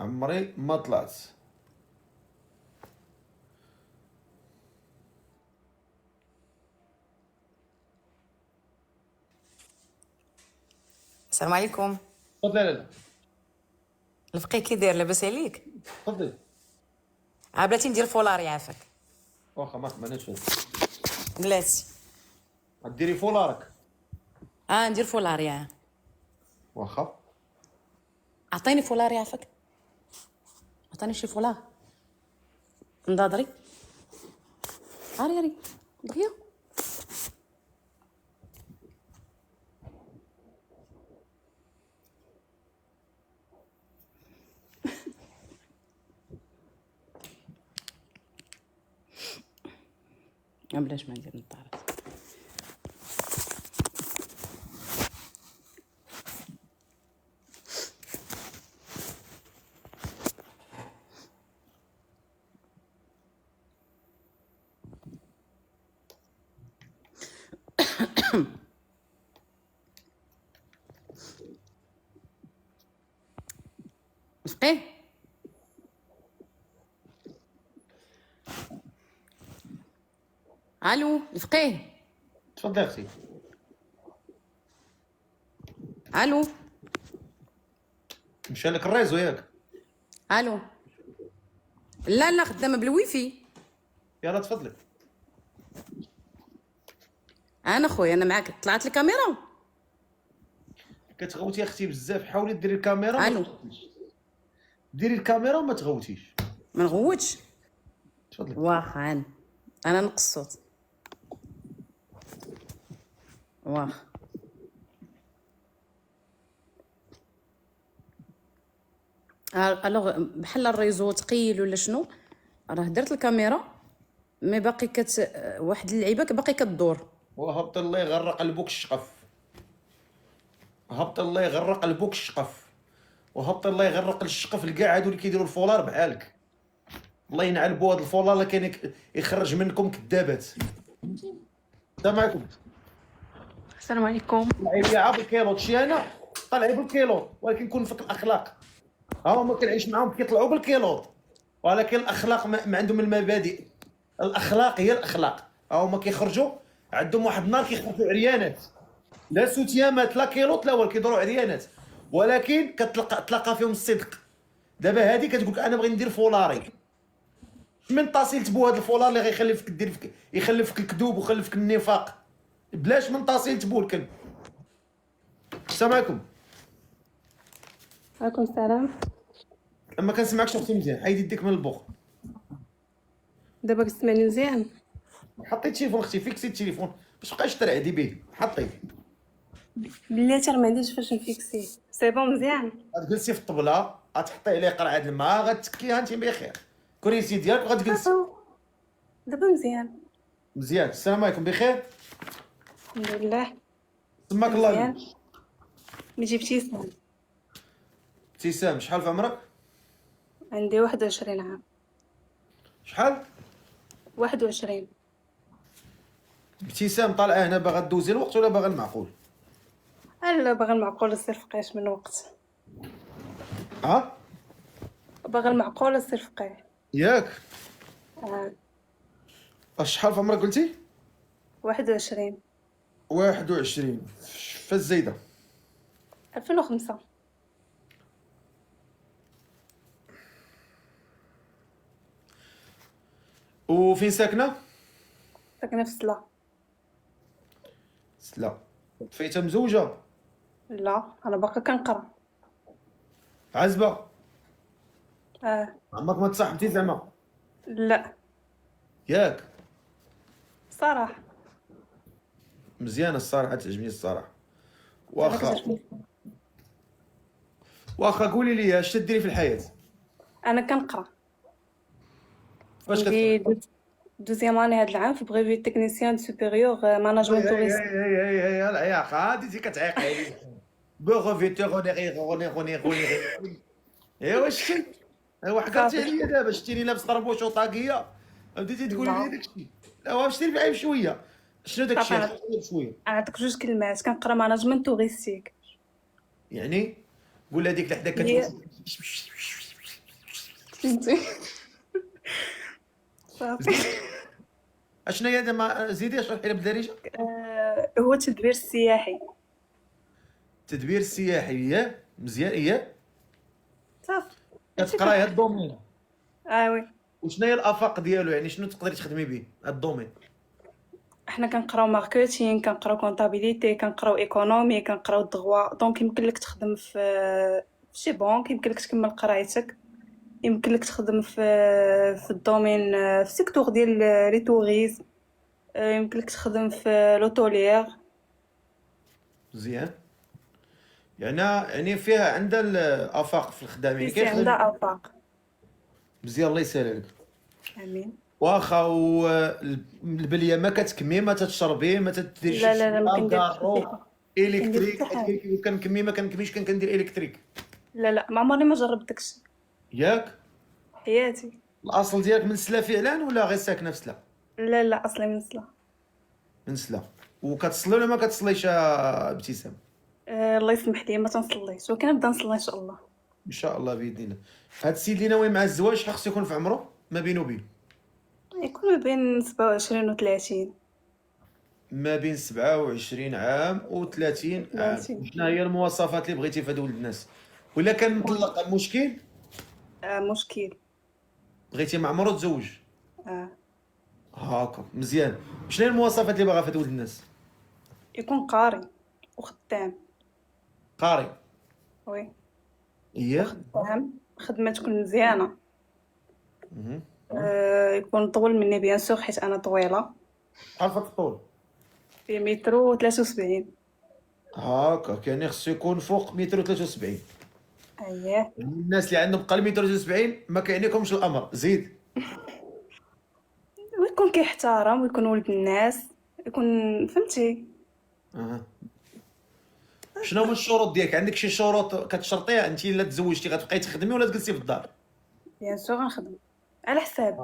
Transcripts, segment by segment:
عمري ما طلعت. السلام عليكم. تفضلي. لا لا الفقيه كي داير؟ لاباس عليك؟ تفضلي. بلاتي ندير فولار يعافاك. واخا ما ماناش فاهم. بلاتي ديري فولارك. ندير فولار يا. واخا عطيني فولار يعافاك. عطيني شي فولار نضادري. ري دغيا. بلاش ما ندير نطارات. فقيه الو الفقيه. تفضلي اختي. الو مشى لك الريزو ياك؟ الو. لا خدامه بالويفي. يلا تفضلي. انا خويا انا معاك. طلعت الكاميرا. كتغوتي اختي بزاف، حاولي ديري الكاميرا. الو ديري الكاميرا وما تغوتيش. ما نغوتش. تفضلي. واخا انا نقص الصوت. واخا الوغ بحال الريزو ثقيل ولا شنو. راه درت الكاميرا مي باقي واحد اللعيبه باقي كدور. وهبط الله يغرق قلبك الشقف. هبط الله يغرق قلبك الشقف. وهبط الله يغرق الشقف لكاع هادو اللي كيديروا الفولار بحالك. الله ينعل بو هاد الفولار اللي كاين يخرج منكم كذابات. السلام عليكم. السلام عليكم. طلعي لي عا بالكيلو شي انا طلعي بالكيلو، ولكن كون فيك الاخلاق. ها ما كنعيش معاهم كيطلعوا بالكيلو، ولكن الاخلاق ما عندهم المبادئ. الاخلاق هي الاخلاق. ها هما كيخرجوا عندهم واحد النهار كيخرجوا عريانات، لا سوتيامات لا كيلوط لا والو، كيدوروا عريانات، ولكن تلقى فيهم الصدق. دابا هادي كتقول لك انا بغي ندير فولاري. من طاسيلت بو هاد الفولار اللي غيخليك دير فيك، يخلفك الكذوب ويخلفك النفاق. بلاش من طاسيلت بو الكلب. السلام عليكم. وعليكم السلام. اما كنسمعكش اختي مزيان، حيدي يديك من البوق. دابا كتسمعني مزيان؟ حطي التليفون اختي، فيكسي التليفون باش مابقاش ترعدي به. حطي. بلاتي راه ما عنديش فاش نفيكسي. سي بون مزيان. غتجلسي في الطبله، غتحطي عليه قرعه الماء، غتكيها انت بخير. كريسي ديالك وغتجلسي. دابا مزيان مزيان. السلام عليكم. بخير. الحمد لله. سماك الله مزيان. بك. ما جبتيش اسمي. ابتسام، شحال في عمرك؟ عندي 21 عام. شحال؟ 21. ابتسام طالعه هنا باغا دوزي الوقت ولا باغا المعقول؟ الا باغي المعقول السير فقيش من وقت. ها؟ باغي المعقول السير فقيه. ياك؟ آه. شحال في عمرك قلتي؟ 21. 21. في الزايده. 2005. وفين ساكنه؟ ساكنه في سلا. لا. فايته مزوجه؟ لا انا باقا كنقرا. عزبه؟ عمرك ما تصاحبتي زعما؟ لا ياك؟ صراحه. مزيانه الصراحه، تعجبني الصراحه. أنا واخا كتعجبني. واخا قولي لي اش تديري في الحياه؟ انا كنقرا. فاش عندي كتقرا؟ دوزيام اني هاد العام في بغيفي تكنيسيان سوبيريور ماناجمنت توريست. يا خالتي كتعيقي عليا. بوغوفيتور غوني. ايوا شتي؟ ايوا حكرتي عليا دابا، شتيني لابس طربوش وطاقيه بديتي تقولي لي داكشي. لا شتي بعيب شويه. شنو داكشي؟ صافي. عيب شويه نعطيك جوج كلمات. كنقرا ماناجمنت توريستيك. يعني. قول هذيك اللي حداك هي كتقول فهمتي. صافي. اشنا هي زعما زيدي اشرحي لي بالدارجه. هو تدبير سياحي. تدبير سياحي، ياه مزيان، ياه صافي. هادشي كتقراي هاد الدومين. وي. وشنو هي الافاق ديالو، يعني شنو تقدري تخدمي به هاد الدومين؟ حنا كنقراو ماركتينغ، كنقراو كونطابيليتي، كنقراو ايكونومي، كنقراو دغوا. دونك يمكن لك تخدم في شي بنك، يمكن لك تكمل قرايتك، يمكن لك تخدم في الدومين، في السيكتور ديال لي توريزم، يمكن لك تخدم في لوتوليير. مزيان. يعني فيها عندها الافاق في الخدام، يعني سي عندها افاق. مزيان الله يسهل لك. امين. واخا البليه ما كتكمي، ما تتشربي، ما تديريش لا لا لا، ما كنديرش كارو حتى الكتريك، حتى حاجه. كنكمي ما كنكميش، كندير الكتريك. لا لا، ما عمرني ما جربت داكشي ياك حياتي. الاصل ديالك من سلا فعلا ولا غير ساكنه في سلا؟ لا لا، اصلي من سلا. من سلا. وكتصلي ولا ما كتصليش ابتسام؟ الله يسمح لي، ما تنصليش، ولكن نبدا نصلي ان شاء الله. ان شاء الله باذن الله. هاد السيد اللي ناوي مع الزواج شحال خصو يكون في عمره ما بينه وبين؟ يكون ما بين 27 و 30. ما بين 27 عام و 30 عام. 30. شنو هي المواصفات اللي بغيتي في هاد ولد الناس؟ ولا كان مطلق مشكل؟ مشكل. بغيتي مع عمره تزوج؟ آه. هاكا مزيان. شنو هي المواصفات اللي باغا في هاد ولد الناس؟ يكون قاري وخدام. قاري. وي. اييه. فاهم. خدمة تكون مزيانة. مهم. يكون طول مني بيان سور، حيت انا طويلة. شحال فيك الطول؟ في متر و 73. هاكا يعني خصو يكون فوق متر و 73. اييه. الناس اللي عندهم قل متر و 73 ما كيعنيكمش الامر. زيد. ويكون كيحترم، ويكون ولد الناس، يكون فهمتي. اها. شنو هما الشروط ديالك؟ عندك شي شروط كتشرطيها انت الا تزوجتي؟ غتبقاي تخدمي ولا تجلسي في الدار؟ بيان سور غنخدم على حساب.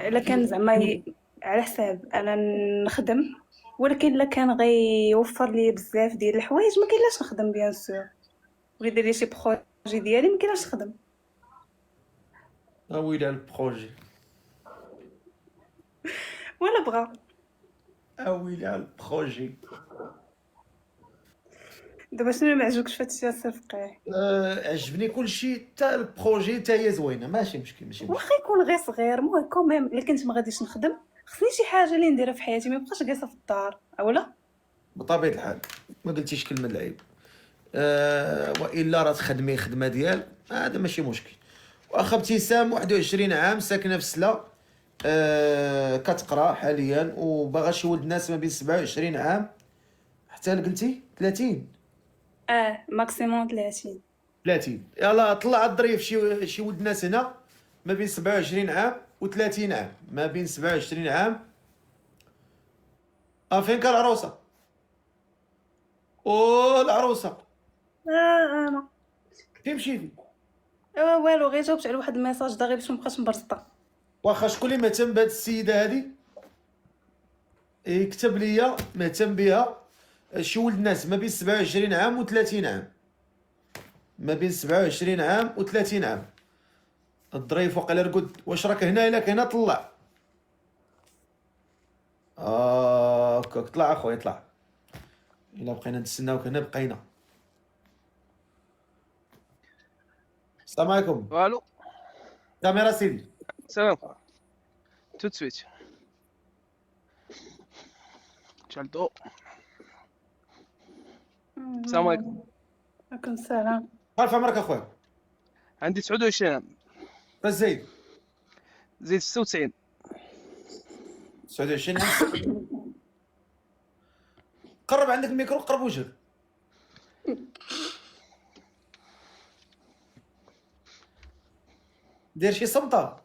الا كان زعما على حساب انا نخدم، ولكن الا كان غيوفر لي بزاف ديال الحوايج ما كاينلاش نخدم بيان سور. بغيت ندير شي بروجي ديالي ما كاينلاش نخدم. ويلي على البروجي، ولا بغا. ويلي على البروجي. دابا شنو ما عجبكش في هادشي السي فقيه؟ عجبني كلشي، حتى البروجي حتى هي زوينه، ماشي مشكل ماشي مشكل. واخا يكون غير صغير، المهم كوميم الا كنت ما غاديش نخدم، خصني شي حاجه اللي نديرها في حياتي، ما نبقاش جالسه في الدار اولا. بطبيعه الحال ما قلتيش كلمه العيب. والا راه تخدمي خدمه ديال هذا ماشي مشكل. واخا ابتسام 21 عام ساكنه في سلا، كتقرا حاليا وباغا شي ولد ناس ما بين 27 عام حتى قلتي 30. ماكسيموم 30. 30. يلا طلع الظريف شي ولد ناس هنا ما بين 27 عام و 30 عام. ما بين 27 عام. فين كان العروسه؟ العروسه انا فين مشيتي؟ والو، غير جاوبت على واحد الميساج داغي باش مابقاش مبرزطه. واخا شكون اللي مهتم بهاد السيده هادي يكتب ليا مهتم بها. شي ولد ناس ما بين 27 عام و 30 عام. ما بين 27 عام و 30 عام. الظريف وقال رقد واش راك هنا؟ الا هنا طلع. هاكاك طلع اخويا طلع. الا بقينا نتسناوك هنا بقينا. السلام عليكم. الو. كاميرا سيدي. سلام. تو سويت. شعل الضوء. السلام عليكم. عليكم السلام. شحال في عمرك اخويا؟ عندي 29 عام. فاش زايد؟ زيد 96. 29 عام. قرب عندك الميكرو، قرب وجهك. دير شي صمتة.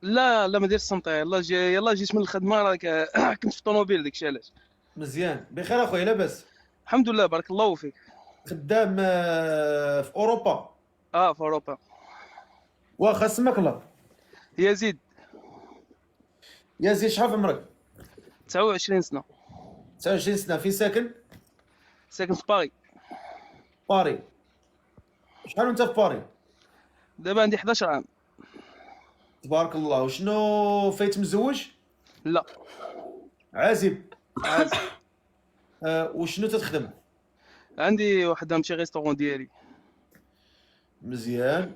لا لا، ما ديرش الصمت. يلا جيت من الخدمه، راك كنت في الطوموبيل، داكشي علاش. مزيان بخير اخويا لاباس؟ الحمد لله، بارك الله فيك. خدام في اوروبا؟ في اوروبا. واخا سماك الله. يزيد. يزيد شحال في عمرك؟ 29 سنه. 29 سنه. فين ساكن؟ ساكن في باري. باري. شحال وانت في باري؟ دابا عندي 11 عام. تبارك الله. وشنو فايت مزوج؟ لا عازب. عاد وشنو تتخدم؟ عندي واحد امتي ريستورون ديالي. مزيان.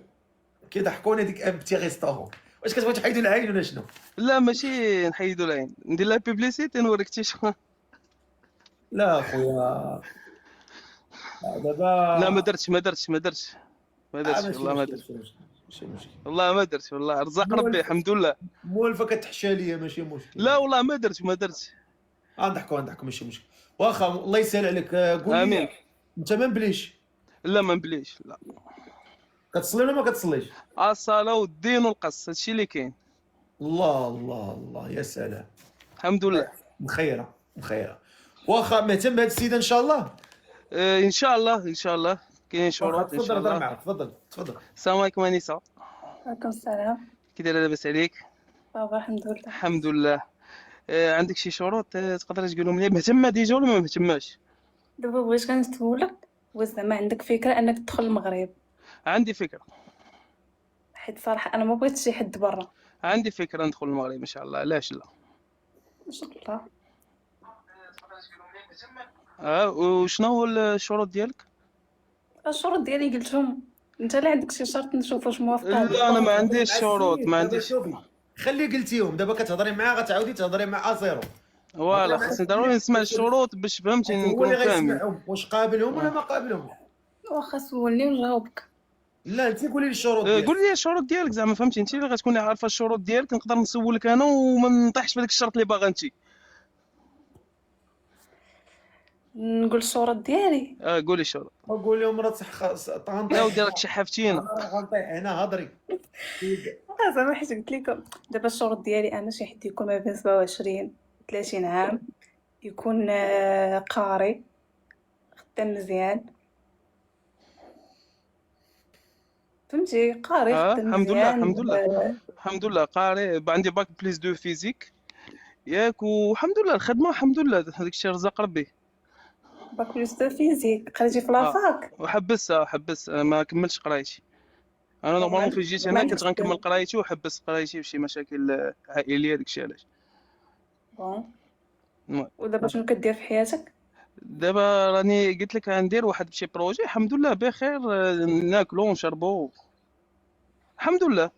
كيضحكوني هذيك بتي ريستورون. واش كتبغيو تحيدوا العين ولا شنو؟ لا ماشي نحيدو العين، ندير لها بيبليسيتي نوريك شنو. لا خويا. لا دابا ما درتش ما درتش ما درتش ما درتش ماشي والله ما مشكل، درت، ماشي مشكل. والله ما درت، والله رزق ربي مولفه الحمد لله. مولفه كتحشى ليا، ماشي مشكل. لا والله ما درت ما درتش. نضحكوا ماشي مشكل. واخا الله يسهل عليك. قول امين. لي انت ما نبليش لا ما نبليش لا. كتصلي ولا ما كتصليش؟ الصلاة والدين والقص هادشي اللي كاين. الله الله الله، يا سلام. الحمد لله. مخيره مخيره. واخا مهتم بهاد السيده ان شاء الله. ان شاء الله ان شاء الله كاين واخا شروط ان تفضل شاء هضر الله. معاك، تفضل تفضل. السلام عليكم انسه، عليكم السلام. كي دايره لاباس عليك؟ بابا الحمد لله. الحمد لله. عندك شي شروط تقدر تقولهم لي؟ مهتمه ديجا ولا ما مهتماش؟ دابا بغيت كنسولك، واش زعما عندك فكره انك تدخل المغرب؟ عندي فكره، حيت صراحه انا ما بغيتش شي حد برا. عندي فكره ندخل المغرب ان شاء الله، علاش لا. ان شاء الله. وشنو هو الشروط ديالك؟ الشروط ديالي قلتهم، انت اللي عندك شي شرط نشوف واش موافقه. لا انا ما عنديش مع شروط، السيد. ما دابا عنديش. شوفي، خلي قلتيهم دابا كتهضري معاه غتعاودي تهضري مع ازيرو. فوالا خاصني ضروري نسمع الشروط باش فهمتي هو اللي نكونوا فاهمين. غيسمعهم واش قابلهم ولا ما قابلهم. واخا سولني ونجاوبك. لا انت قولي لي الشروط قول ديالك. لي الشروط ديالك زعما فهمتي، انت اللي غتكوني عارفه الشروط ديالك نقدر نسولك انا وما نطيحش في داك الشرط اللي باغا انت. نقول الشروط ديالي. قولي الشروط. قول لهم راه صح يا ودي راك شحفتينا. غنطيح هنا هضري. زعما حيت قلت لكم دابا الشروط ديالي انا شي حد يكون ما بين 27 30 عام، يكون قاري، خدام مزيان، فهمتي؟ قاري خدام الحمد لله مزيان. الحمد لله الحمد لله. قاري عندي باك بليس دو فيزيك ياك، والحمد لله الخدمه الحمد لله هذاك الشيء رزق ربي. بكالوريوس دو فيزيك قريتي في لافاك؟ وحبس ما كملتش قرايتي. انا نورمالمون في جيت هنا كنت غنكمل قرايتي وحبست قرايتي بشي مشاكل عائليه داكشي علاش. بون. المهم. ودابا شنو كدير في حياتك؟ دابا راني قلت لك غندير واحد شي بروجي الحمد لله بخير، ناكلو ونشربو الحمد لله.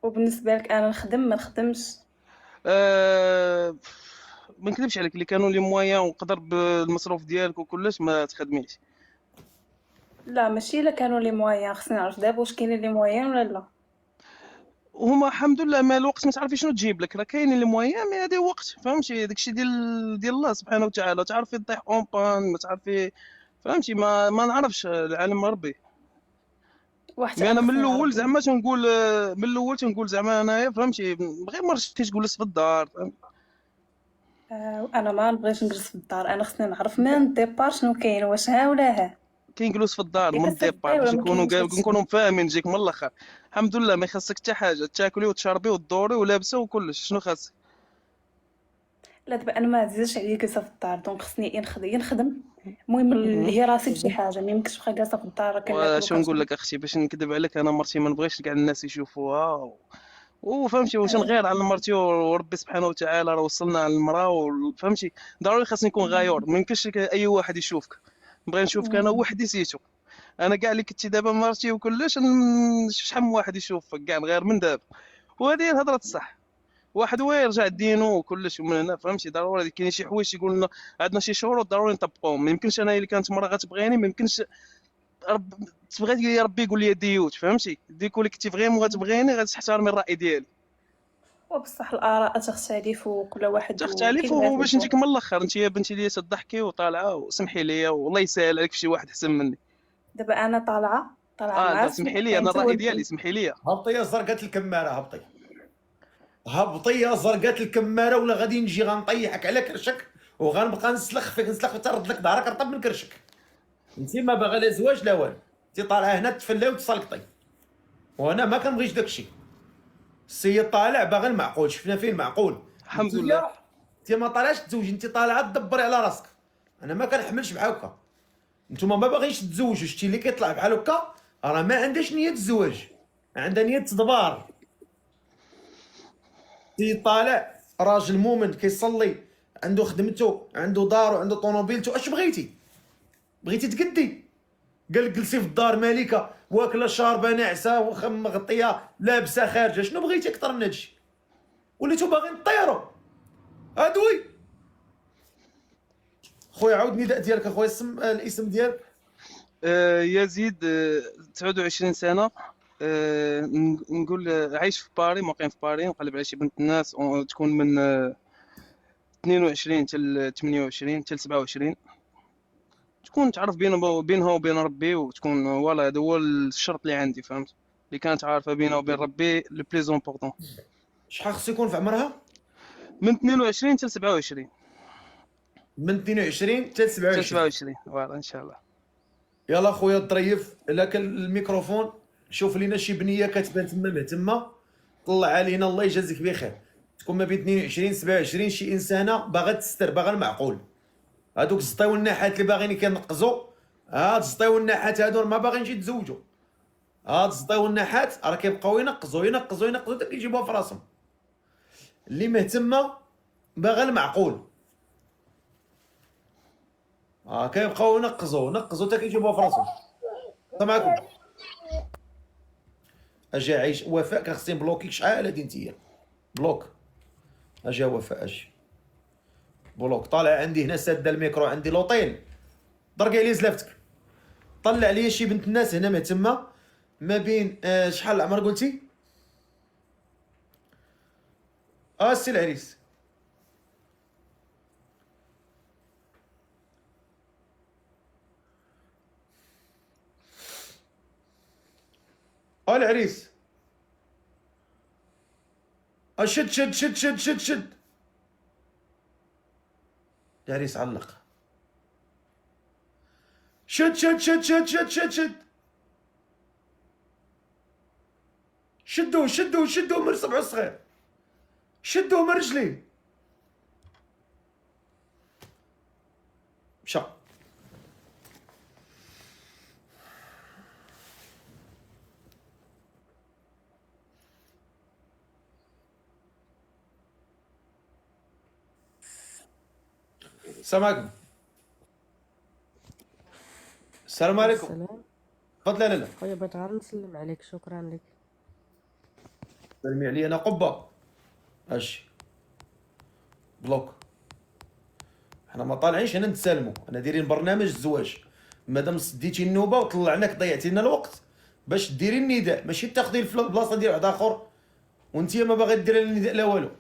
وبالنسبه لك انا نخدم ما نخدمش؟ ما نكذبش عليك، اللي كانوا لي مويان ونقدر بالمصروف ديالك وكلش ما تخدميش. لا ماشي الا كانوا لي مويان، خصني نعرف دابا واش كاينين لي مويان ولا لا. وهما الحمد لله مع الوقت ما تعرفي شنو تجيب لك، راه كاينين لي مويان مي هذا وقت فهمتي، داكشي ديال الله سبحانه وتعالى. تعرفي طيح اون بان ما تعرفي فهمتي، ما نعرفش العالم ربي. واحد مي انا من خصني الاول نعرف. زعما تنقول، من الاول تنقول زعما انايا فهمتي غير ما رشتيش تجلس في الدار. انا ما نبغيش نجلس في الدار، انا خصني نعرف من ديبار شنو كاين، واش ها ولا ها. كاين جلوس في الدار من كتسد الديبار باش ولا ما كاينش؟ نكونوا فاهمين نجيك من الاخر. الحمد لله ما يخصك حتى حاجه، تاكلي وتشربي وتدوري ولابسه وكلش، شنو خاصك؟ لا دابا انا ما عزيزش عليا جالسه في الدار، دونك خصني نخدم. المهم نلهي راسي بشي حاجه، ما يمكنش نبقى جالسه في الدار كناكل شنو نقول لك اختي، باش نكذب عليك انا مرتي ما نبغيش كاع الناس يشوفوها وفهمتي واش نغير على مرتي وربي سبحانه وتعالى راه وصلنا للمراه فهمتي. ضروري خاصني نكون غايور، ما يمكنش اي واحد يشوفك. نبغي نشوفك انا وحدي سيتو. انا كاع اللي كنتي دابا مرتي وكلش شحال من واحد يشوفك كاع غير من دابا. وهذه هي الهضره الصح. واحد هو يرجع دينو وكلش ومن هنا فهمتي. ضروري كاين شي حوايج يقول لنا عندنا شي شروط ضروري نطبقوهم. ما يمكنش انا اللي كانت مرة غتبغيني ما يمكنش تبغي ربي يقول لي ديوت فهمتي. ديك اللي كنتي فريمون غتبغيني غتحترمي الراي ديالي. وبصح الاراء تختلف وكل واحد تختلف باش نجيك من الاخر. انت يا بنتي لي تضحكي وطالعه وسمحي لي والله يسهل عليك في شي واحد احسن مني. دابا انا طالعه مع سمحي لي انا الراي ديالي سمحي لي. هبطي يا زرقات الكماره، هبطي يا زرقات الكماره ولا غادي نجي غنطيحك على كرشك وغنبقى نسلخ فيك ترد لك ظهرك رطب من كرشك. انت ما باغا لا زواج لا والو، انت طالعه هنا تفلاي وتسلقطي وانا ما كنبغيش داكشي. السيد طالع باغي المعقول، شفنا فيه المعقول الحمد لله. انت ما طالعش تزوجي، انت طالعه تدبري على راسك. انا ما كنحملش بحال هكا. نتوما ما باغيش تتزوجوا، شتي اللي كيطلع بحال هكا راه ما عندهاش نيه الزواج، عندها نيه تدبار. سيد طالع راجل مؤمن كيصلي، عنده خدمته، عنده دارو، عنده طوموبيلته، اش بغيتي؟ بغيتي تقدي؟ قال لك جلسي في الدار مالكه واكله شاربه ناعسه مغطيه لابسه خارجه، شنو بغيتي اكثر من هادشي؟ وليتو باغيين طيروا ادوي. خويا عاود النداء ديالك اخويا، الاسم ديالك. يزيد، 29 سنة. نقول عايش في باري، مقيم في باري، نقلب على شي بنت الناس تكون من 22 حتى 28 حتى 27، تكون تعرف بينها وبين ربي، وتكون فوالا هذا هو الشرط اللي عندي، فهمت؟ اللي كانت عارفة بينها وبين ربي لو بليز امبورطون. شحال خصو يكون في عمرها؟ من 22 حتى 27. من 22 حتى حتى 27. 27 فوالا ان شاء الله. يلا خويا الظريف، لك الميكروفون، شوف لينا شي بنيه كتبان تما مهتمه، طلع علينا الله يجازيك بخير. تكون ما بين 22 27، شي انسانه باغا تستر، باغا المعقول. هادوك الزطيو النحات اللي باغيين كينقزوا، هاد الزطيو النحات هادو ما باغينش يتزوجوا، هاد الزطيو النحات راه كيبقاو ينقزوا ينقزوا ينقزوا حتى كيجيبوها في راسهم. اللي مهتمه باغا المعقول، كيبقاو ينقزوا ينقزوا حتى كيجيبوها في راسهم. معكم اجي عايش وفاء، كان خصني بلوكيك شحال هادي نتيا بلوك. اجي وفاء اجي بلوك، طالع عندي هنا ساده الميكرو، عندي لوطيل ضرقي عليه زلافتك. طلع لي شي بنت الناس هنا مهتمه ما بين شحال العمر قلتي؟ السي العريس. العريس شد شد شد شد شد شد. العريس علق. شد شد شد شد شد شد شد شدوه شدوه شدوه من صبعو الصغير، شدوه من رجليه. مشى. السلام عليكم. السلام عليكم. السلام. تفضل. لا لا خويا بغيت غير نسلم عليك، شكرا لك. سلمي عليا انا قبه. اش بلوك. حنا ما طالعينش هنا نتسالموا، انا دايرين برنامج الزواج. مادام سديتي النوبه وطلعناك ضيعتي لنا الوقت باش ديري النداء، ماشي تاخدي البلاصه ديال واحد اخر وانت ما باغي ديري النداء لا والو.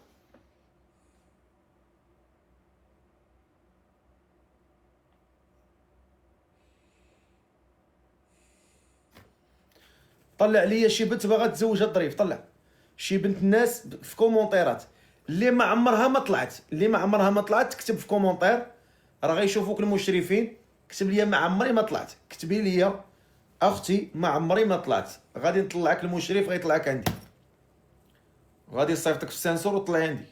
طلع ليا شي بنت باغا تزوج الظريف، طلع شي بنت الناس في كومونتيرات، اللي ما عمرها ما طلعت، اللي ما عمرها ما طلعت تكتب في كومونتير، راه غيشوفوك المشرفين. كتب لي ما عمري ما طلعت، كتبي لي اختي ما عمري ما طلعت، غادي نطلعك المشرف غيطلعك عندي، غادي يصيفطك في السنسور وطلعي عندي.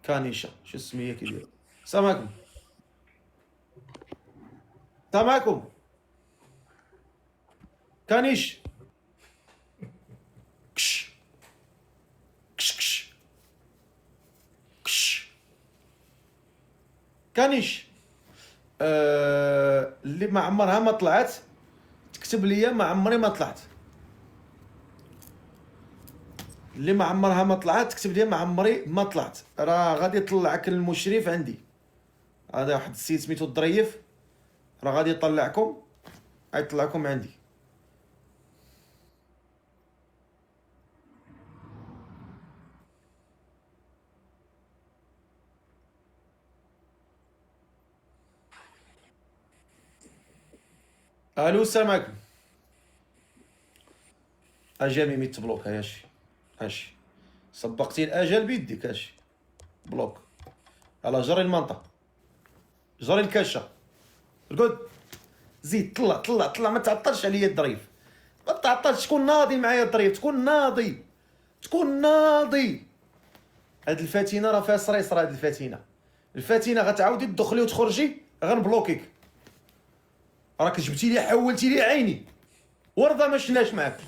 كانيشا شو السميه كيدير. السلام عليكم. السلام عليكم. كانيش كش كش كش كش كانيش. اللي ما عمرها ما طلعت تكتب لي ما عمري ما طلعت، اللي ما عمرها ما طلعت تكتب لي ما عمري ما طلعت، راه غادي يطلعك المشرف عندي. هذا واحد السيد سميتو الظريف، راه غادي يطلعكم، غيطلعكم عندي. الو السلام عليكم. اجا ميت بلوك. هاشي هاشي سبقتي الاجل بيديك. هاشي بلوك. على جري المنطقه، جري الكاشه، رقد زيد طلع طلع طلع، ما تعطلش عليا الظريف، ما تعطلش، تكون ناضي معايا الظريف، تكون ناضي تكون ناضي. هاد الفاتينه راه فيها صريصره، هاد الفاتينه، الفاتينه غتعاودي تدخلي وتخرجي غنبلوكيك. راك جبتي لي حولتي لي عيني ورضا ما شلاش معاك.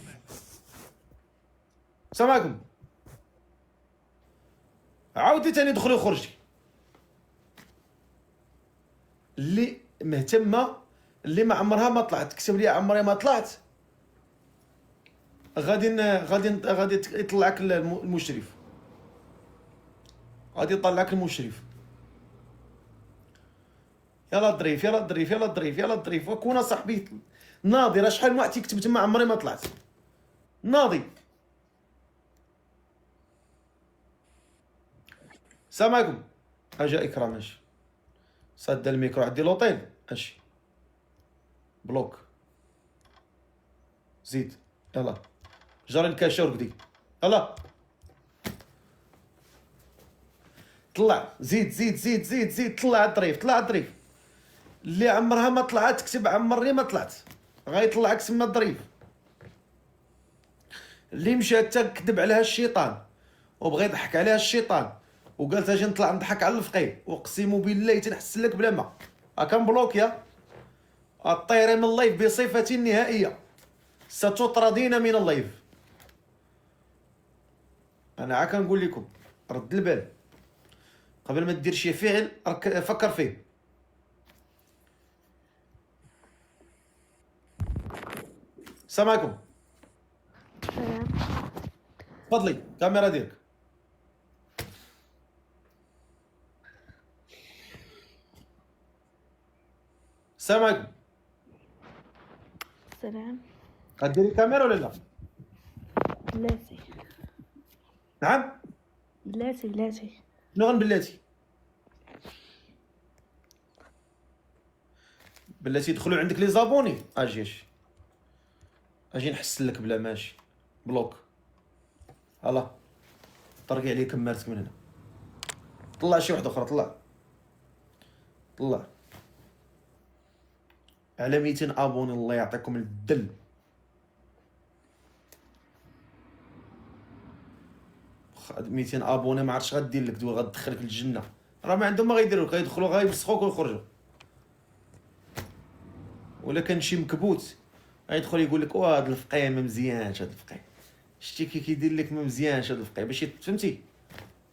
السلام عليكم. عاودي تاني دخلي وخرجي. اللي مهتمه، اللي ما عمرها ما طلعت تكتب لي عمري ما طلعت، غادي يطلعك المشرف، غادي يطلعك المشرف. يلا ظريف يلا ظريف يلا ظريف يلا ظريف. وكون صاحبي ناضي، راه شحال من وقت كتبت ما عمري ما طلعت. ناضي. السلام عليكم. اجا اكرام. اجي ساد الميكرو عندي لوطيل. اجي بلوك. زيد يلا جري الكاشة ورقدي. يلا طلع. زيد زيد زيد زيد زيد. طلع الظريف طلع الظريف. اللي عمرها ما طلعت تكتب عمرني ما طلعت، غيطلعك سما الظريف. اللي مشات كذب عليها الشيطان وبغى يضحك عليها الشيطان وقالت اجي نطلع نضحك على الفقيه، اقسم بالله تنحسن لك بلا ما. هاكا مبلوك يا الطيري من اللايف بصفه نهائيه، ستطردين من اللايف. انا عا كنقول لكم رد البال قبل ما دير شي فعل، فكر فيه. السلام عليكم. تفضلي الكاميرا ديالك. السلام عليكم. سلام. غديري الكاميرا ولا لا؟ بلاتي نعم. بلاتي شنو غنبلاتي؟ بلاتي يدخلوا عندك لي زابوني. اجي نحسن لك بلا ماشي بلوك. هلا طرقي عليك كمارتك من هنا. طلع شي وحده اخرى. طلع على 200 ابوني. الله يعطيكم الدل. واخا 200 ابوني ما عرفتش غدير لك، دول غتدخلك للجنه. راه ما عندهم ما غيديروا لك، غيدخلوا غيبسخوك ويخرجوا. ولا كان شي مكبوت غيدخل يقول لك واه هاد الفقيه ما مزيانش، هاد الفقيه شتي كي كيدير لك ما مزيانش هاد الفقيه، باش فهمتي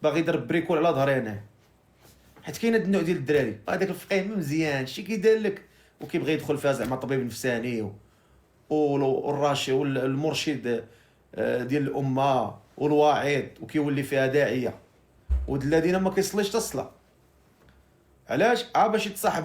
باغي يضرب بريكول على ظهري انا. حيت كاين هاد النوع ديال الدراري هذاك الفقيه ما مزيانش شتي كيدير لك، وكيبغي يدخل فيها زعما طبيب نفساني والراشي والمرشد ديال الامه والواعظ، وكيولي فيها داعيه. ود الذين ما كيصليش تصلى. علاش؟ باش يتصاحب